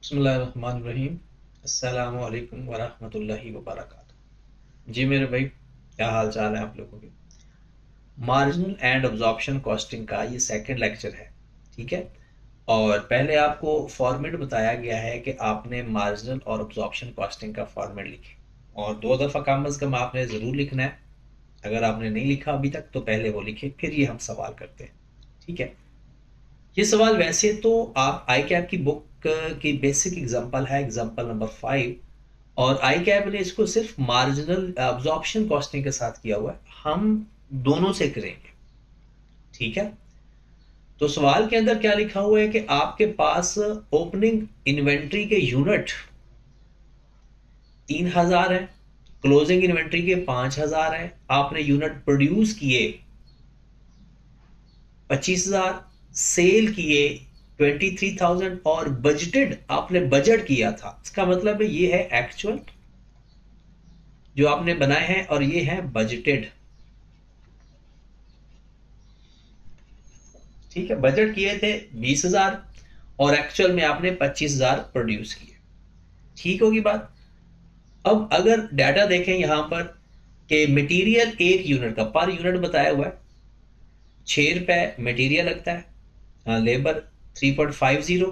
बिस्मिल्लाहिर्रहमानिर्रहीम। अस्सलामु अलैकुम वरहमतुल्लाहि वबरकातुहू। जी मेरे भाई, क्या हाल चाल है आप लोगों के। मार्जिनल एंड अब्जॉर्प्शन कॉस्टिंग का ये सेकंड लेक्चर है। ठीक है। और पहले आपको फॉर्मेट बताया गया है कि आपने मार्जिनल और अब्जॉर्प्शन कॉस्टिंग का फॉर्मेट लिखे और दो दफ़ा कम अज़ कम आपने ज़रूर लिखना है। अगर आपने नहीं लिखा अभी तक तो पहले वो लिखे, फिर ये हम सवाल करते हैं। ठीक है। ये सवाल वैसे तो आप आई कैप की बुक की बेसिक एग्जांपल है, एग्जांपल नंबर 5। और आई कैप ने इसको सिर्फ मार्जिनल अब्जॉर्प्शन कॉस्टिंग के साथ किया हुआ है, हम दोनों से करेंगे। ठीक है। तो सवाल के अंदर क्या लिखा हुआ है कि आपके पास ओपनिंग इन्वेंट्री के यूनिट 3000 है, क्लोजिंग इन्वेंट्री के 5000 है, आपने यूनिट प्रोड्यूस किए 25,000, सेल किए 23,000 और बजटेड आपने बजट किया था। इसका मतलब है ये है एक्चुअल जो आपने बनाए हैं और ये है बजटेड। ठीक है। बजट किए थे 20,000 और एक्चुअल में आपने 25,000 प्रोड्यूस किए। ठीक होगी बात। अब अगर डाटा देखें यहां पर कि मटेरियल एक यूनिट का पर यूनिट बताया हुआ है, 6 रुपए मटेरियल लगता है, labour 3.50,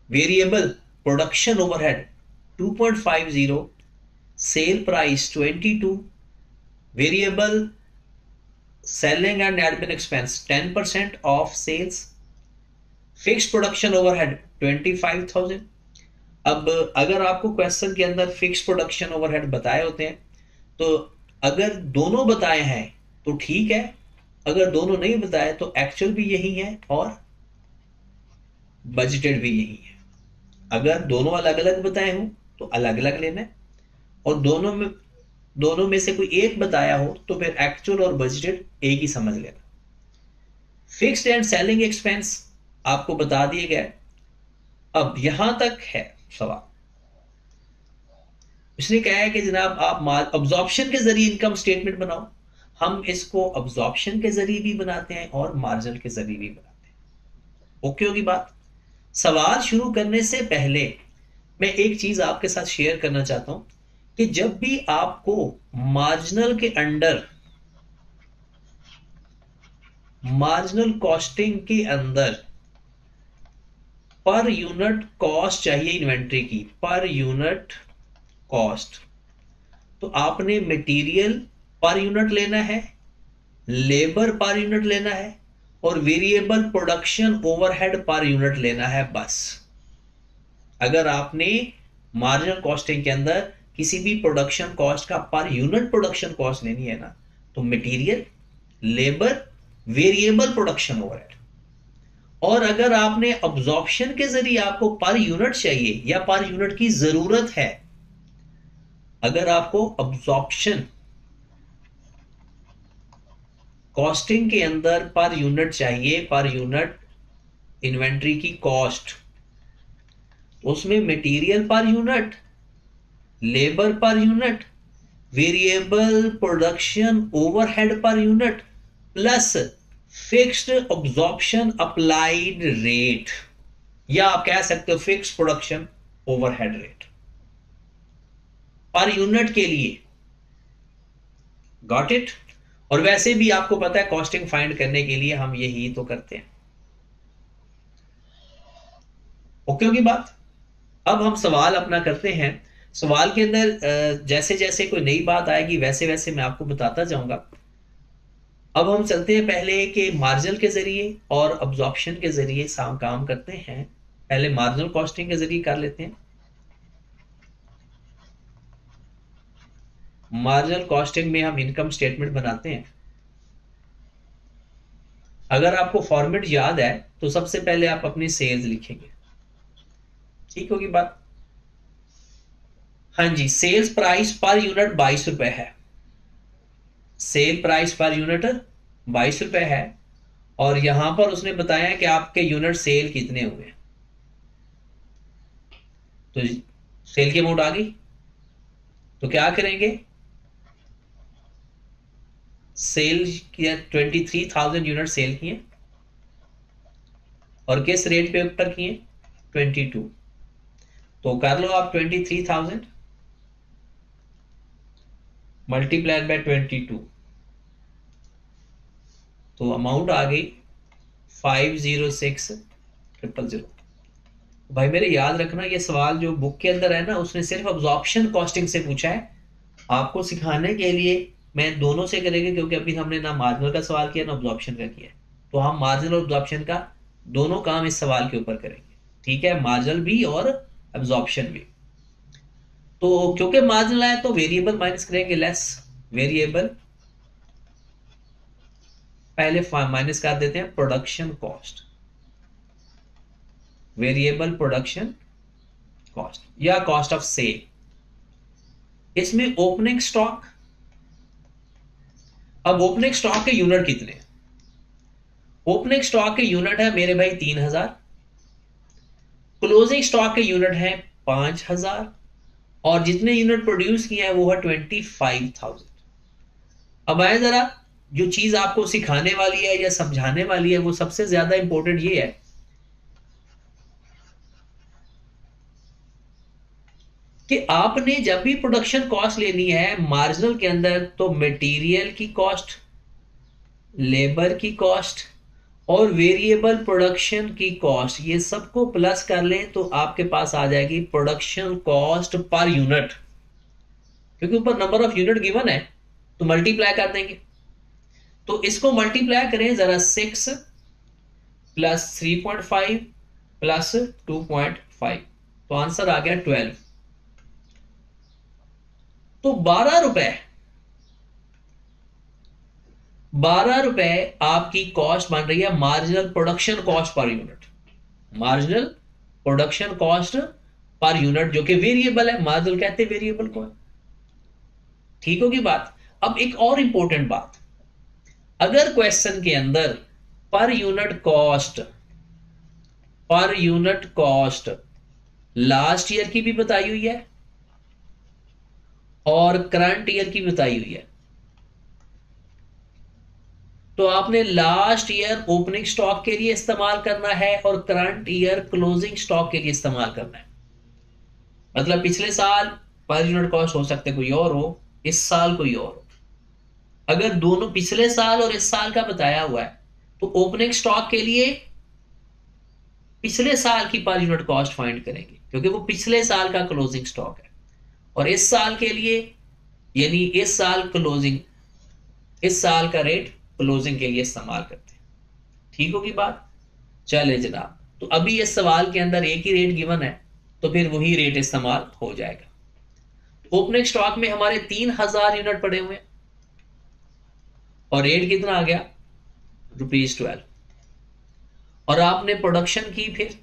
variable production overhead 2.50, sale price 22, variable selling and admin expense 10% of sales, fix production overhead 25,000। अब अगर आपको क्वेश्चन के अंदर फिक्स प्रोडक्शन ओवरहेड बताए होते हैं तो अगर दोनों बताए हैं तो ठीक है, अगर दोनों नहीं बताए तो एक्चुअल भी यही है और बजटेड भी यही है। अगर दोनों अलग अलग बताए हों तो अलग अलग लेना है, और दोनों में से कोई एक बताया हो तो फिर एक्चुअल और बजटेड एक ही समझ लेना। फिक्स्ड एंड सेलिंग एक्सपेंस आपको बता दिए गए। अब यहां तक है सवाल। इसने कहा है कि जनाब आप अब्जॉर्प्शन के जरिए इनकम स्टेटमेंट बनाओ। हम इसको अब्जॉर्प्शन के जरिए भी बनाते हैं और मार्जिनल के जरिए भी बनाते हैं। ओके होगी बात। सवाल शुरू करने से पहले मैं एक चीज आपके साथ शेयर करना चाहता हूं कि जब भी आपको मार्जिनल के अंडर, मार्जिनल कॉस्टिंग के अंदर पर यूनिट कॉस्ट चाहिए इन्वेंट्री की, पर यूनिट कॉस्ट, तो आपने मटेरियल पर यूनिट लेना है, लेबर पर यूनिट लेना है और variable production overhead per unit लेना है बस। अगर आपने मार्जिनल कॉस्टिंग के अंदर किसी भी प्रोडक्शन कॉस्ट का पर यूनिट प्रोडक्शन कॉस्ट लेनी है ना, तो material, labour, variable production overhead. और अगर आपने अब्जॉर्प्शन के जरिए आपको पर यूनिट चाहिए या पर यूनिट की जरूरत है, अगर आपको अब्जॉर्प्शन कॉस्टिंग के अंदर पर यूनिट चाहिए, पर यूनिट इन्वेंट्री की कॉस्ट, उसमें material per unit, labour per unit, variable production overhead per unit plus fixed absorption applied rate, या आप कह सकते हो fixed production overhead rate per unit के लिए। Got it. और वैसे भी आपको पता है कॉस्टिंग फाइंड करने के लिए हम यही तो करते हैं। ओके होगी बात। अब हम सवाल अपना करते हैं। सवाल के अंदर जैसे जैसे कोई नई बात आएगी वैसे वैसे मैं आपको बताता जाऊंगा। अब हम चलते हैं पहले कि मार्जिनल के जरिए और अब्जॉर्प्शन के जरिए काम करते हैं। पहले मार्जिनल कॉस्टिंग के जरिए कर लेते हैं। मार्जिनल कॉस्टिंग में हम इनकम स्टेटमेंट बनाते हैं। अगर आपको फॉर्मेट याद है तो सबसे पहले आप अपनी सेल्स लिखेंगे। ठीक होगी बात। हाँ जी, सेल्स प्राइस पर यूनिट 22 रुपए है। सेल प्राइस पर यूनिट 22 रुपए है और यहां पर उसने बताया कि आपके यूनिट सेल कितने हुए। तो सेल की अमाउंट आ गई तो क्या करेंगे, सेल किया 23,000 यूनिट सेल किए और किस रेट पे ऊपर किए 22। तो कर लो आप 23,000 मल्टीप्लाइड बाय 22, तो अमाउंट आ गई 506,000। भाई मेरे याद रखना, ये सवाल जो बुक के अंदर है ना, उसने सिर्फ अब्जॉर्प्शन कॉस्टिंग से पूछा है। आपको सिखाने के लिए मैं दोनों से करेंगे, क्योंकि अभी हमने ना मार्जिनल का सवाल किया ना अब्जॉर्प्शन का किया, तो हम मार्जिनल और अब्जॉर्प्शन का दोनों काम इस सवाल के ऊपर करेंगे। ठीक है, मार्जिनल भी और अब्जॉर्प्शन भी। तो क्योंकि मार्जिनल आया तो वेरिएबल माइनस करेंगे, लेस वेरिएबल पहले माइनस कर देते हैं production cost, variable production cost या कॉस्ट ऑफ सेल। इसमें ओपनिंग स्टॉक, अब ओपनिंग स्टॉक के यूनिट कितने हैं? ओपनिंग स्टॉक के यूनिट है मेरे भाई 3,000, क्लोजिंग स्टॉक के यूनिट है 5,000, और जितने यूनिट प्रोड्यूस किए हैं वो है 25,000। अब आए जरा, जो चीज आपको सिखाने वाली है या समझाने वाली है, वो सबसे ज्यादा इंपॉर्टेंट ये है कि आपने जब भी प्रोडक्शन कॉस्ट लेनी है मार्जिनल के अंदर, तो मटेरियल की कॉस्ट, लेबर की कॉस्ट और वेरिएबल प्रोडक्शन की कॉस्ट, ये सबको प्लस कर लें तो आपके पास आ जाएगी प्रोडक्शन कॉस्ट पर यूनिट। क्योंकि ऊपर नंबर ऑफ यूनिट गिवन है तो मल्टीप्लाई कर देंगे। तो इसको मल्टीप्लाई करें जरा, 6 प्लस 3.5 प्लस 2.5, तो आंसर आ गया 12। तो 12 रुपए आपकी कॉस्ट बन रही है marginal production cost per unit, marginal production cost per unit, जो कि वेरिएबल है, मार्जिनल कहते हैं वेरिएबल को। ठीक होगी बात। अब एक और इंपॉर्टेंट बात, अगर क्वेश्चन के अंदर per unit cost last year की भी बताई हुई है और करंट ईयर की बताई हुई है, तो आपने लास्ट ईयर ओपनिंग स्टॉक के लिए इस्तेमाल करना है और करंट ईयर क्लोजिंग स्टॉक के लिए इस्तेमाल करना है। मतलब पिछले साल पर यूनिट कॉस्ट हो सकते कोई और हो, इस साल कोई और हो। अगर दोनों पिछले साल और इस साल का बताया हुआ है तो ओपनिंग स्टॉक के लिए पिछले साल की पर यूनिट कॉस्ट फाइंड करेंगे, क्योंकि वो पिछले साल का क्लोजिंग स्टॉक है। और इस साल के लिए, यानी इस साल का रेट क्लोजिंग के लिए इस्तेमाल करते हैं। ठीक होगी बात। चले जनाब, तो अभी इस सवाल के अंदर एक ही रेट गिवन है, तो फिर वही रेट इस्तेमाल हो जाएगा। ओपनिंग स्टॉक में हमारे 3,000 यूनिट पड़े हुए हैं और रेट कितना आ गया, ₹12। और आपने प्रोडक्शन की फिर,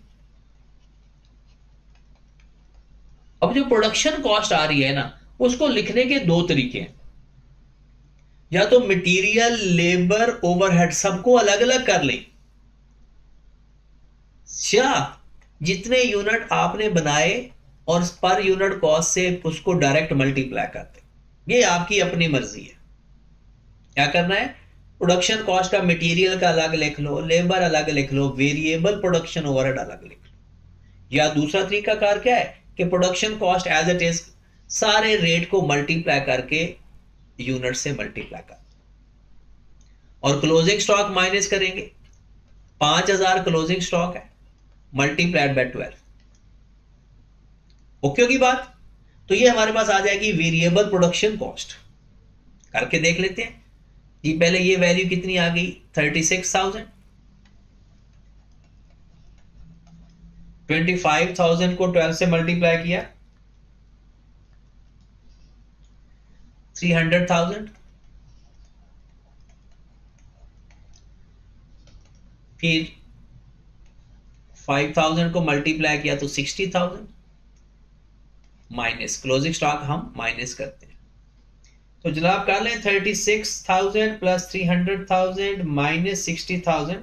अब जो प्रोडक्शन कॉस्ट आ रही है ना, उसको लिखने के दो तरीके हैं। या तो मटेरियल, लेबर, ओवरहेड सबको अलग अलग कर लें, या जितने यूनिट आपने बनाए और पर यूनिट कॉस्ट से उसको डायरेक्ट मल्टीप्लाई करते, ये आपकी अपनी मर्जी है। क्या करना है, प्रोडक्शन कॉस्ट का मटेरियल का अलग लिख लो, लेबर अलग लिख लो, वेरिएबल प्रोडक्शन ओवरहेड अलग लिख लो। या दूसरा तरीका कार क्या है कि production cost as it is सारे रेट को मल्टीप्लाई करके यूनिट से मल्टीप्लाई कर, और क्लोजिंग स्टॉक माइनस करेंगे। 5,000 क्लोजिंग स्टॉक है, मल्टीप्लाइड बाय 12। ओके होगी बात। तो ये हमारे पास आ जाएगी वेरिएबल प्रोडक्शन कॉस्ट। करके देख लेते हैं जी। पहले ये वैल्यू कितनी आ गई, 36,000। 25,000 को 12 से मल्टीप्लाई किया, 300,000। फिर 5,000 को मल्टीप्लाई किया तो 60,000, माइनस क्लोजिंग स्टॉक हम माइनस करते हैं। तो जनाब कर लें 36,000 प्लस 300,000 माइनस 60,000,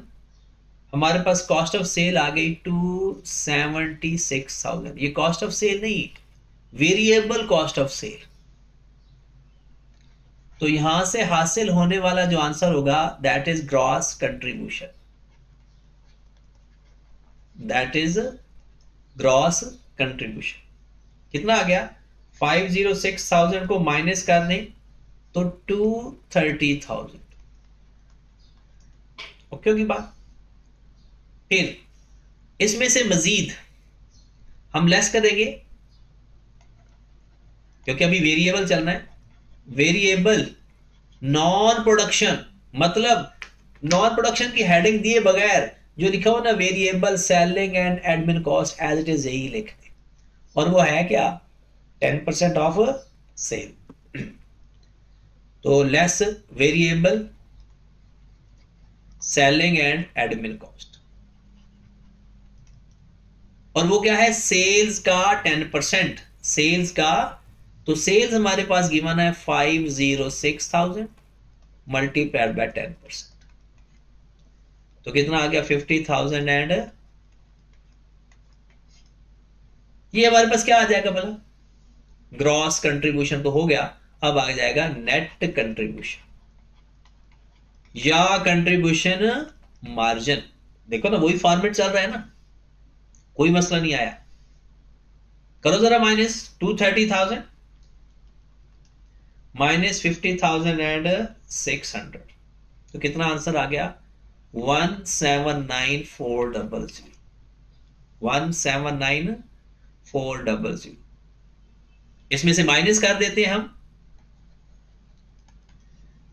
हमारे पास कॉस्ट ऑफ सेल आ गई 276,000। ये कॉस्ट ऑफ सेल नहीं, वेरिएबल कॉस्ट ऑफ सेल। तो यहां से हासिल होने वाला जो आंसर होगा that is gross contribution, that is gross contribution कितना आ गया, 506,000 को माइनस कर दें तो 230,000। ओके होगी बात। फिर इसमें से मजीद हम लेस करेंगे क्योंकि अभी वेरिएबल चलना है। वेरिएबल नॉन प्रोडक्शन, मतलब नॉन प्रोडक्शन की हेडिंग दिए बगैर जो लिखा हो ना, variable selling and admin cost as it is, यही लिख दें। और वो है क्या, 10% ऑफ सेल। तो less variable selling and admin cost, और वो क्या है, सेल्स का 10%, सेल्स का। तो सेल्स हमारे पास गिवन है 506,000 मल्टीप्लाइड बाय 10%, तो कितना आ गया 50,000 एंड ये हमारे पास क्या आ जाएगा भला, ग्रॉस कंट्रीब्यूशन तो हो गया। अब आ जाएगा नेट कंट्रीब्यूशन या कंट्रीब्यूशन मार्जिन। देखो ना, वही फॉर्मेट चल रहा है ना, कोई मसला नहीं आया। करो जरा, माइनस 230,000 माइनस 50,000 एंड 600, तो कितना आंसर आ गया, 179,400, 179,400। इसमें से माइनस कर देते हैं हम।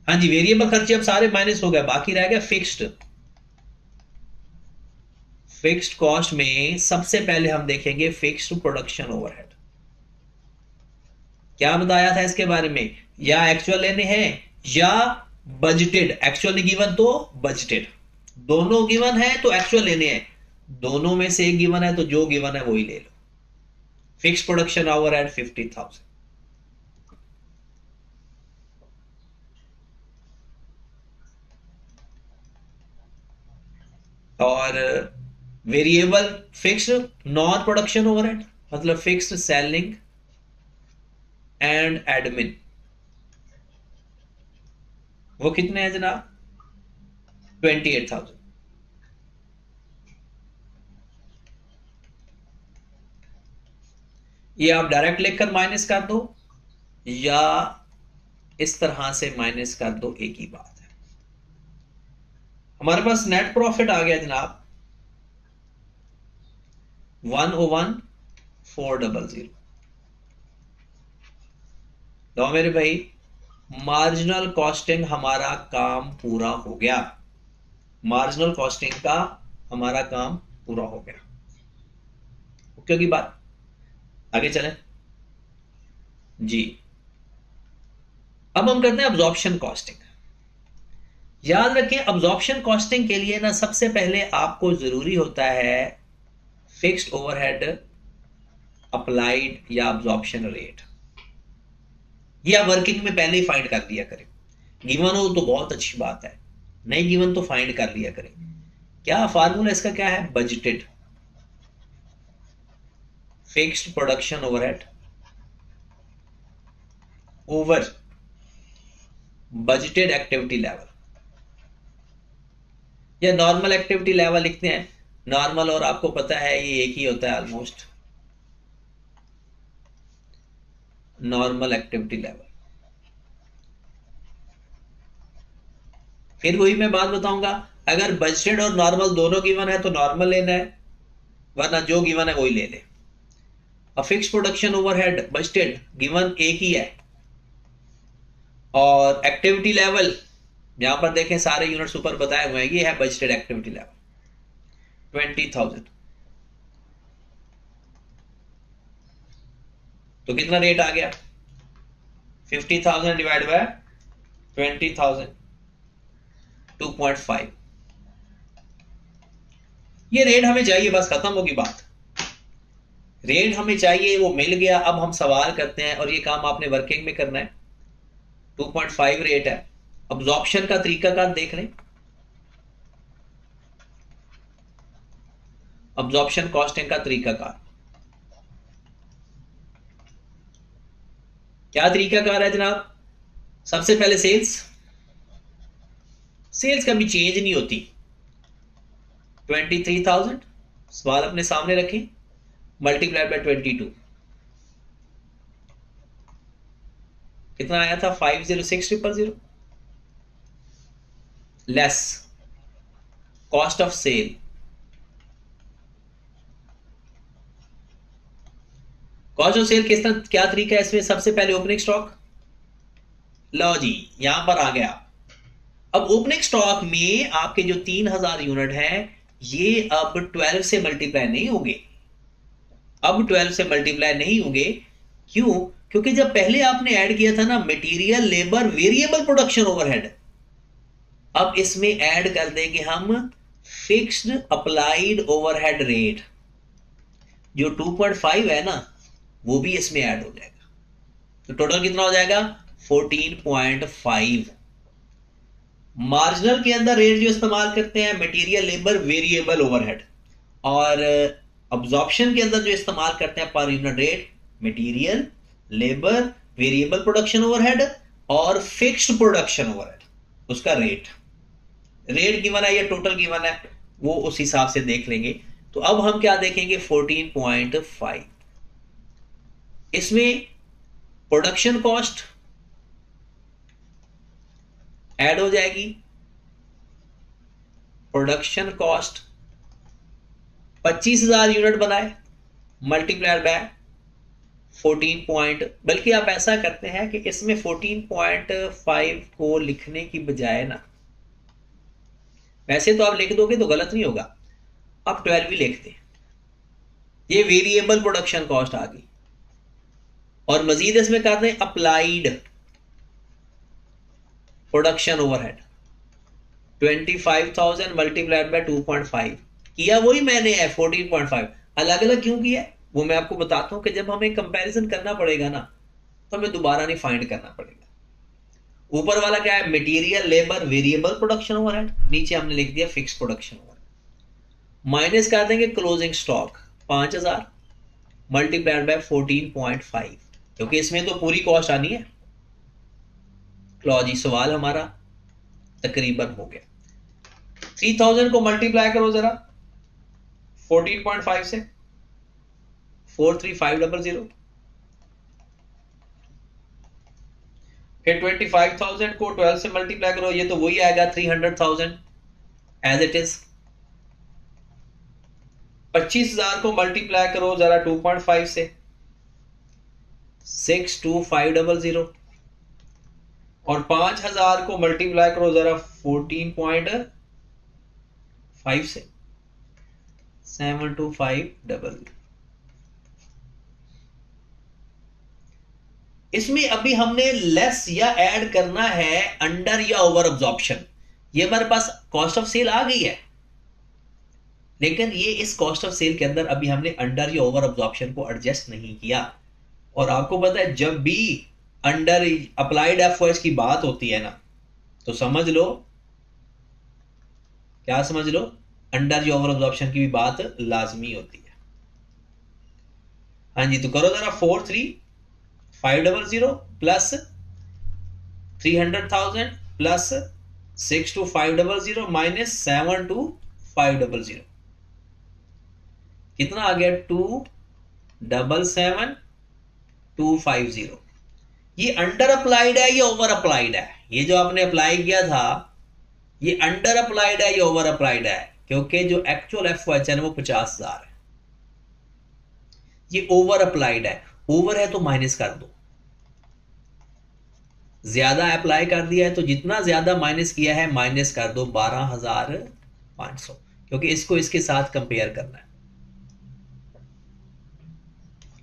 हाँ जी, वेरिएबल खर्चे अब सारे माइनस हो गए, बाकी रह गया फिक्स्ड। फिक्स्ड कॉस्ट में सबसे पहले हम देखेंगे फिक्स्ड प्रोडक्शन ओवरहेड। क्या बताया था इसके बारे में, या एक्चुअल लेने हैं या बजटेड। एक्चुअल नहीं गिवन तो बजटेड, दोनों गिवन है तो एक्चुअल लेने हैं, दोनों में से एक गिवन है तो जो गिवन है वही ले लो। फिक्स्ड प्रोडक्शन ओवरहेड 50,000, और variable fixed non production overhead मतलब फिक्स्ड सेलिंग एंड एडमिन, वो कितने हैं जनाब, 28,000। ये आप डायरेक्ट लेकर माइनस कर दो या इस तरह से माइनस कर दो, एक ही बात है। हमारे पास नेट प्रॉफिट आ गया जनाब 101,400। तो मेरे भाई मार्जिनल कॉस्टिंग हमारा काम पूरा हो गया, मार्जिनल कॉस्टिंग का हमारा काम पूरा हो गया। ओके की बात, आगे चलें जी। अब हम करते हैं अब्जॉर्प्शन कॉस्टिंग। याद रखें, अब्जॉर्प्शन कॉस्टिंग के लिए ना सबसे पहले आपको जरूरी होता है फिक्स्ड ओवरहेड अप्लाइड या अब्जॉर्प्शन रेट। ये आप वर्किंग में पहले ही फाइंड कर दिया करें। गिवन हो तो बहुत अच्छी बात है, नहीं गिवन तो फाइंड कर लिया करें। क्या फार्मूला इसका क्या है, budgeted fixed production overhead over budgeted activity level, या नॉर्मल एक्टिविटी लेवल लिखते हैं। नॉर्मल और आपको पता है ये एक ही होता है ऑलमोस्ट, नॉर्मल एक्टिविटी लेवल। फिर वही मैं बात बताऊंगा, अगर बजटेड और नॉर्मल दोनों गिवन है तो नॉर्मल लेना है, वरना जो गिवन है वही ले ले। अब fix production overhead budgeted given एक ही है, और एक्टिविटी लेवल यहां पर देखें सारे यूनिट्स ऊपर बताए हुए हैं, ये है बजटेड एक्टिविटी लेवल 20,000। तो कितना रेट आ गया, 50,000 डिवाइड बाय 20,000, 2.5। ये रेट हमें चाहिए, बस खत्म होगी बात। रेट हमें चाहिए, वो मिल गया। अब हम सवाल करते हैं, और ये काम आपने वर्किंग में करना है। 2.5 रेट है। अब्जॉर्प्शन का तरीकाकार देख लें, अब्जॉर्प्शन कॉस्टिंग का तरीकाकार क्या तरीकाकार है जनाब। सबसे पहले सेल्स कभी चेंज नहीं होती। 23,000 सवाल अपने सामने रखें, मल्टीप्लाइड बाय 22 कितना आया था? 506,000 less cost of sale. Cost of sale किस तरह, क्या तरीका है इसमें? सबसे पहले ओपनिंग स्टॉक, लो जी यहां पर आ गया। अब ओपनिंग स्टॉक में आपके जो 3000 यूनिट है ये अब 12 से मल्टीप्लाई नहीं होंगे, अब 12 से मल्टीप्लाई नहीं होंगे। क्यों? क्योंकि जब पहले आपने ऐड किया था ना material labour variable production overhead, अब इसमें ऐड कर देंगे हम फिक्स्ड अप्लाइड ओवरहेड रेट, जो 2.5 है ना वो भी इसमें ऐड हो जाएगा। तो टोटल कितना हो जाएगा? 14.5। मार्जिनल के अंदर रेट जो इस्तेमाल करते हैं मटेरियल लेबर वेरिएबल ओवरहेड, और अब्जॉर्प्शन के अंदर जो इस्तेमाल करते हैं per unit rate material labour variable production overhead और फिक्स्ड प्रोडक्शन ओवरहेड, उसका रेट गिवन है या टोटल गिवन है वो उस हिसाब से देख लेंगे। तो अब हम क्या देखेंगे? 14.5। इसमें प्रोडक्शन कॉस्ट ऐड हो जाएगी। प्रोडक्शन कॉस्ट 25,000 यूनिट बनाए मल्टीप्लाइड बाय 14 बल्कि आप ऐसा करते हैं कि इसमें 14.5 को लिखने की बजाय ना, वैसे तो आप लिख दोगे तो गलत नहीं होगा, आप 12 भी लिखते हैं। ये वेरिएबल प्रोडक्शन कॉस्ट आ गई। और मजीद इसमें कहते हैं applied production overhead 25,000 multiplied by 2.5 किया वही मैंने है 14.5। अलग अलग क्यों किया है वो मैं आपको बताता हूं कि जब हमें कंपैरिजन करना पड़ेगा ना तो हमें दोबारा नहीं फाइंड करना पड़ेगा। ऊपर वाला क्या है? Material labour variable production overhead, नीचे हमने लिख दिया फिक्स प्रोडक्शन ओवरहेड। माइनस कर देंगे क्लोजिंग स्टॉक 5,000 मल्टीप्लाइड बाय 14.5, क्योंकि इसमें तो पूरी कॉस्ट आनी है। लो जी सवाल हमारा तकरीबन हो गया। 3000 को मल्टीप्लाई करो जरा 14.5 से, 43500। फिर 25,000 को 12 से मल्टीप्लाई करो, ये तो वही आएगा 300,000 एज इट इज। 25,000 को मल्टीप्लाई करो जरा 2.5 से, 62500। और 5,000 को मल्टीप्लाई करो जरा 14.5 से, 72500। इसमें अभी हमने लेस या ऐड करना है अंडर या ओवर अब्जॉर्प्शन। ये हमारे पास कॉस्ट ऑफ सेल आ गई है, लेकिन ये इस कॉस्ट ऑफ सेल के अंदर अभी हमने अंडर या ओवर अब्जॉर्प्शन को एडजस्ट नहीं किया। और आपको पता है जब भी अंडर अप्लाइड एफओएस की बात होती है ना तो समझ लो, क्या समझ लो, अंडर या ओवर अब्जॉर्प्शन की भी बात लाजमी होती है। हाँ जी, तो करो जरा 43500 प्लस 300,000 प्लस 62500 माइनस 72500 कितना आ गया? 277,250। ये अंडर अप्लाइड है या ओवर अप्लाइड है? ये जो आपने अप्लाई किया था ये अंडर अप्लाइड है या ओवर अप्लाइड है? क्योंकि जो एक्चुअल एफओएच है वो 50,000 है, ये ओवर अप्लाइड है। ओवर है तो माइनस कर दो, ज्यादा अप्लाई कर दिया है तो जितना ज्यादा माइनस किया है माइनस कर दो 12,500, क्योंकि इसको इसके साथ कंपेयर करना है।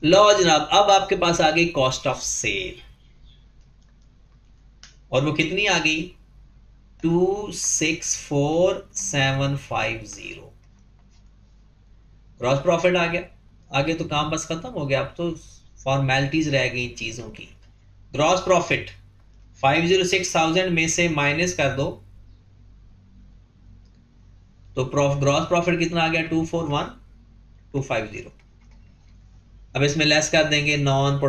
लो जनाब, अब आपके पास आ गई कॉस्ट ऑफ सेल, और वो कितनी आ गई? 264,750। ग्रॉस प्रॉफिट आ गया। आगे तो काम बस खत्म हो गया, अब तो फॉर्मेलिटीज रह गई चीजों की। ग्रॉस प्रॉफिट 506,000 में से माइनस कर दो तो ग्रॉस प्रॉफिट कितना आ गया? 241,250। अब इसमें लेस कर देंगे नॉन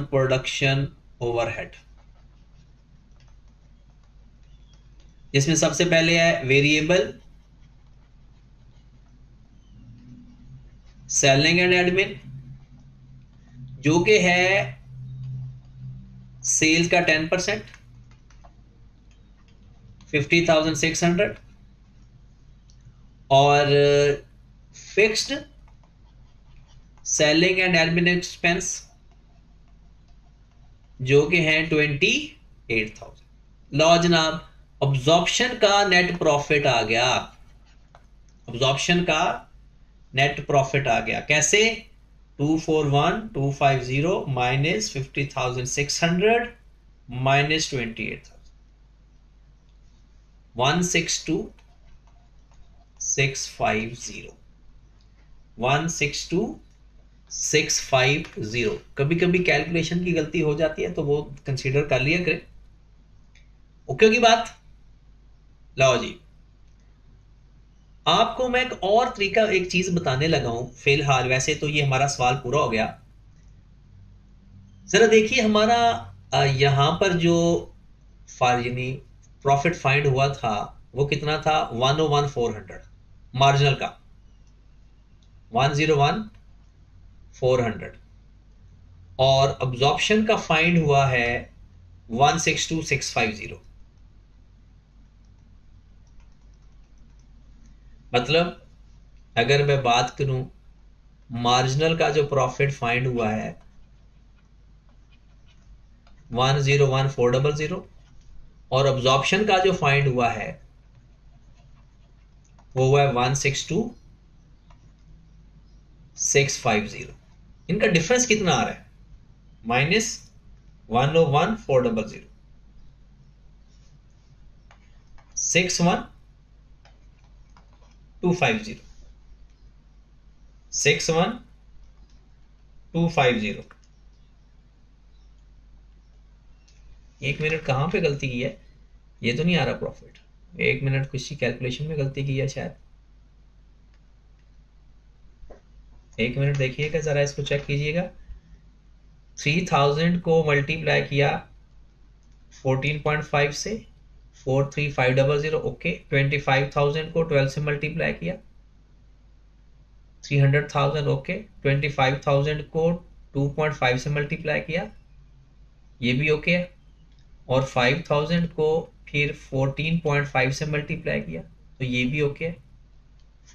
प्रोडक्शन ओवरहेड, जिसमें सबसे पहले है वेरिएबल सेलिंग एंड एडमिन जो कि है सेल्स का 10%, 50,600, और fixed selling and admin expense जो कि है 28,000। लो जनाब, अब्जॉर्प्शन का नेट प्रॉफिट आ गया, अब्जॉर्प्शन का नेट प्रॉफिट आ गया। कैसे? 241,250 माइनस 50,600 माइनस 28,000, 162,650, 162,650। कभी कभी कैलकुलेशन की गलती हो जाती है तो वो कंसीडर कर लिया करें। ओके की बात? लो जी, आपको मैं एक और तरीका, एक चीज बताने लगा हूं फिलहाल। वैसे तो ये हमारा सवाल पूरा हो गया। जरा देखिए हमारा यहां पर जो यानी प्रॉफिट फाइंड हुआ था वो कितना था? 101,400 मार्जिनल का, 101,400, और अब्जॉर्प्शन का फाइंड हुआ है 162,650। मतलब अगर मैं बात करूं, मार्जिनल का जो प्रॉफिट फाइंड हुआ है 101,400, और अब्जॉर्प्शन का जो फाइंड हुआ है वो हुआ है 162,650। इनका डिफरेंस कितना आ रहा है? माइनस 101,400, 61,250, 61,250। एक मिनट, कहां पे गलती की है? ये तो नहीं आ रहा प्रॉफिट। एक मिनट, किसी कैलकुलेशन में गलती की है शायद। एक मिनट देखिएगा जरा, इसको चेक कीजिएगा। 3000 को मल्टीप्लाई किया 14.5 से, 43,500। ओके, 25,000 को 12 से मल्टीप्लाई किया 300,000। ओके, 25,000 को 2.5 से मल्टीप्लाई किया, ये भी ओके है। और 5,000 को फिर 14.5 से मल्टीप्लाई किया तो ये भी ओके है।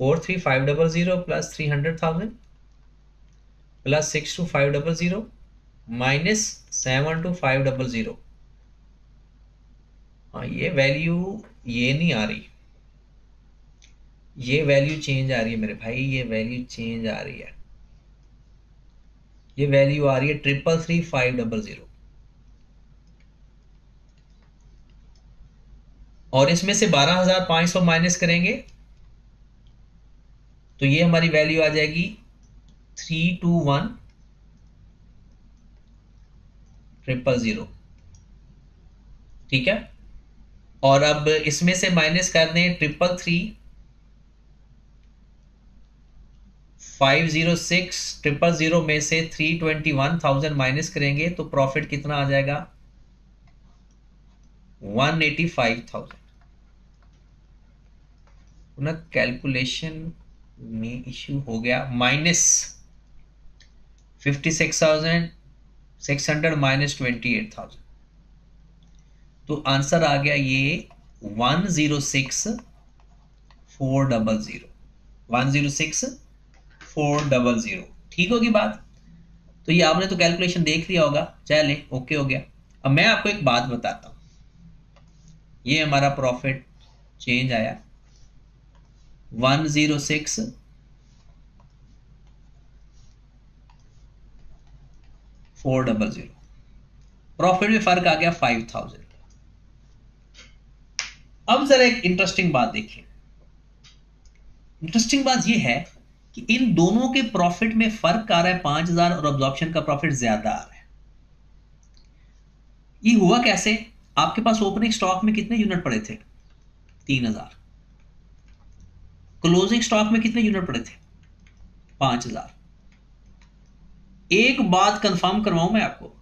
43,500 प्लस 300,000 प्लस 62,500 माइनस 72,500। हाँ, ये वैल्यू ये नहीं आ रही, ये वैल्यू चेंज आ रही है मेरे भाई, ये वैल्यू चेंज आ रही है। ये वैल्यू आ रही है 333,500, और इसमें से 12,500 माइनस करेंगे तो ये हमारी वैल्यू आ जाएगी 321,000। ठीक है, और अब इसमें से माइनस कर दें 333,506,000 में से 321,000 माइनस करेंगे तो प्रॉफिट कितना आ जाएगा? 185,000। ना कैलकुलेशन में इश्यू हो गया। माइनस 56,600 माइनस 28,000, तो आंसर आ गया ये 106,400, 106,400। ठीक होगी बात? तो ये आपने तो कैलकुलेशन देख लिया होगा। चले, ओके हो गया। अब मैं आपको एक बात बताता हूं। ये हमारा प्रॉफिट चेंज आया 106,400, प्रॉफिट में फर्क आ गया 5,000। अब जरा एक इंटरेस्टिंग बात देखिए। इंटरेस्टिंग बात यह है कि इन दोनों के प्रॉफिट में फर्क आ रहा है 5,000, और अब्जॉर्प्शन का प्रॉफिट ज्यादा आ रहा है। ये हुआ कैसे? आपके पास ओपनिंग स्टॉक में कितने यूनिट पड़े थे? 3,000। क्लोजिंग स्टॉक में कितने यूनिट पड़े थे? 5,000। एक बात कंफर्म करवाऊं मैं आपको,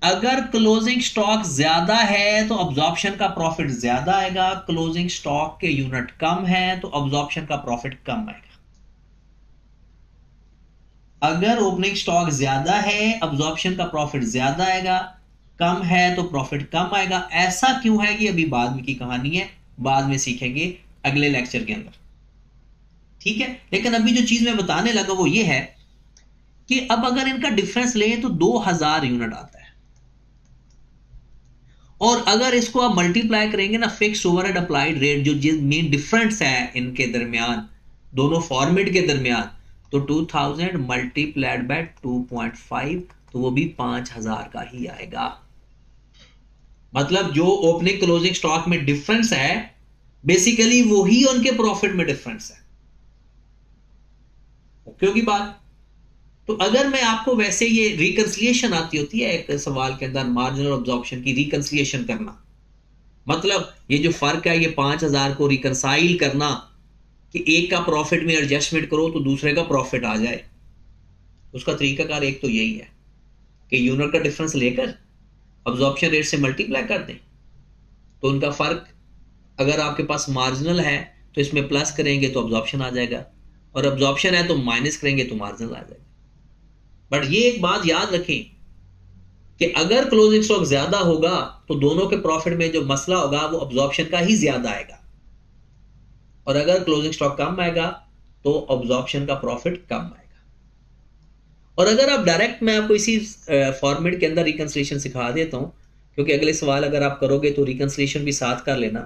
अगर क्लोजिंग स्टॉक ज्यादा है तो अब्जॉर्प्शन का प्रॉफिट ज्यादा आएगा, क्लोजिंग स्टॉक के यूनिट कम है तो अब्जॉर्प्शन का प्रॉफिट कम आएगा। अगर ओपनिंग स्टॉक ज्यादा है अब्जॉर्प्शन का प्रॉफिट ज्यादा आएगा, कम है तो प्रॉफिट कम आएगा। ऐसा क्यों है कि अभी बाद में की कहानी है, बाद में सीखेंगे अगले लेक्चर के अंदर, ठीक है। लेकिन अभी जो चीज मैं बताने लगा वो ये है कि अब अगर इनका डिफरेंस लें तो 2000 यूनिट आता है, और अगर इसको आप मल्टीप्लाई करेंगे ना फिक्स ओवरहेड अप्लाइड रेट, जो मेन डिफरेंस है इनके दरमियान, दोनों फॉर्मेट के दरमियान, तो 2000 मल्टीप्लाइड बाय 2.5, तो वो भी 5000 का ही आएगा। मतलब जो ओपनिंग क्लोजिंग स्टॉक में डिफरेंस है बेसिकली वही उनके प्रॉफिट में डिफरेंस है। ओके होगी बात। तो अगर मैं आपको वैसे ये रिकंसिलिएशन आती होती है एक सवाल के अंदर, मार्जिनल अब्जॉर्प्शन की रिकंसिलिएशन करना, मतलब ये जो फर्क है ये 5000 को रिकंसाइल करना कि एक का प्रॉफिट में एडजस्टमेंट करो तो दूसरे का प्रॉफिट आ जाए, उसका तरीकाकार एक तो यही है कि यूनिट का डिफरेंस लेकर अब्जॉर्प्शन रेट से मल्टीप्लाई कर दें, तो उनका फर्क अगर आपके पास मार्जिनल है तो इसमें प्लस करेंगे तो अब्जॉर्प्शन आ जाएगा, और अब्जॉर्प्शन है तो माइनस करेंगे तो मार्जिनल आ जाएगा। बट ये एक बात याद रखें कि अगर क्लोजिंग स्टॉक ज्यादा होगा तो दोनों के प्रॉफिट में जो मसला होगा वो अब्जॉर्प्शन का ही ज्यादा आएगा, और अगर क्लोजिंग स्टॉक कम आएगा तो अब्जॉर्प्शन का प्रॉफिट कम आएगा। और अगर आप डायरेक्ट, मैं आपको इसी फॉर्मेट के अंदर रिकंसिलिएशन सिखा देता हूं, क्योंकि अगले सवाल अगर आप करोगे तो रिकंसिलिएशन भी साथ कर लेना।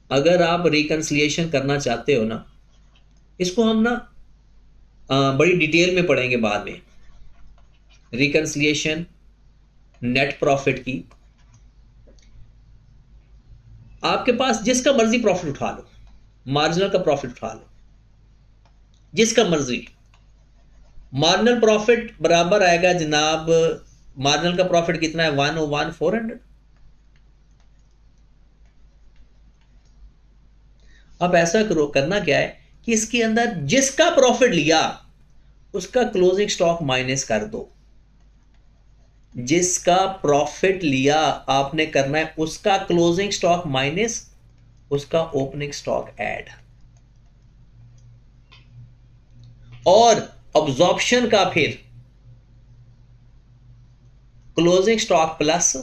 अगर आप रिकंसिलिएशन करना चाहते हो ना, इसको हम ना बड़ी डिटेल में पढ़ेंगे बाद में, रिकंसिलिएशन नेट प्रॉफिट की। आपके पास जिसका मर्जी प्रॉफिट उठा लो, मार्जिनल का प्रॉफिट उठा लो, जिसका मर्जी। मार्जिनल प्रॉफिट बराबर आएगा जनाब, मार्जिनल का प्रॉफिट कितना है 101,400। अब ऐसा करो, करना क्या है कि इसके अंदर जिसका प्रॉफिट लिया उसका क्लोजिंग स्टॉक माइनस कर दो। जिसका प्रॉफिट लिया आपने करना है उसका क्लोजिंग स्टॉक माइनस उसका ओपनिंग स्टॉक ऐड, और अब्जॉर्प्शन का फिर क्लोजिंग स्टॉक प्लस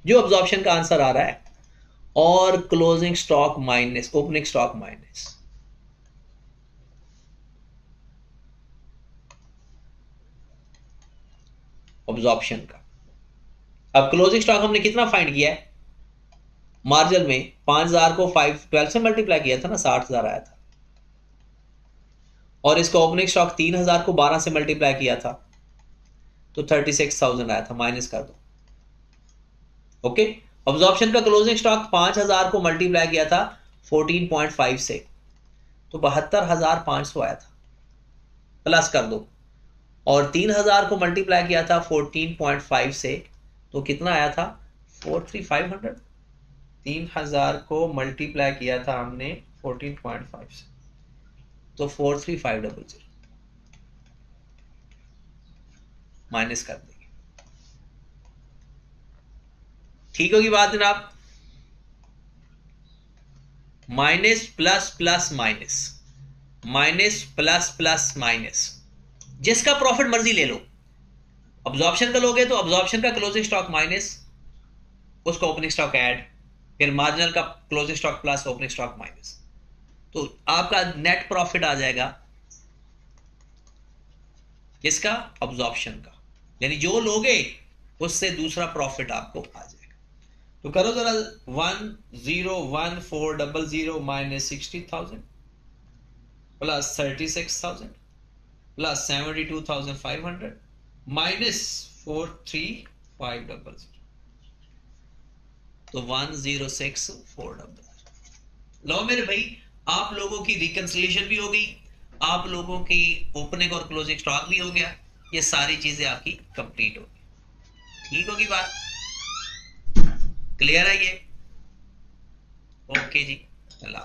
जो अब्जॉर्प्शन का आंसर आ रहा है, और closing stock minus opening stock minus absorption का। अब क्लोजिंग स्टॉक हमने कितना फाइंड किया है, मार्जिनल में 5000 को 12 से मल्टीप्लाई किया था ना, 60,000 आया था, और इसका ओपनिंग स्टॉक 3000 को 12 से मल्टीप्लाई किया था तो 36,000 आया था, माइनस कर दो। ओके, अब्जॉर्प्शन का क्लोजिंग स्टॉक 5000 को मल्टीप्लाई किया था 14.5 से तो 72,500 आया था, प्लस कर दो, और 3000 को मल्टीप्लाई किया था 14.5 से तो कितना आया था 43,500। 3000 को मल्टीप्लाई किया था हमने 14.5 से तो 43,500 माइनस कर देंगे। ठीक होगी बात जनाब। Minus plus plus minus, minus plus plus minus, जिसका प्रॉफिट मर्जी ले लो। अब्जॉर्प्शन का लोगे तो अब्जॉर्प्शन का क्लोजिंग स्टॉक माइनस उसका ओपनिंग स्टॉक ऐड, फिर मार्जिनल का closing stock plus opening stock minus, तो आपका नेट प्रॉफिट आ जाएगा किसका, अब्जॉर्प्शन का। यानी जो लोगे उससे दूसरा प्रॉफिट आपको आ जाएगा। तो करो जरा 101,400 माइनस 60,000 प्लस 36,000 प्लस 72,500 माइनस 43,500 तो 106,400। लो मेरे भाई, आप लोगों की रिकंसिलिएशन भी हो गई, आप लोगों की ओपनिंग और क्लोजिंग स्टॉक भी हो गया, ये सारी चीजें आपकी कंप्लीट होगी। ठीक होगी बात, क्लियर है ये? ओके जी, अल्लाह।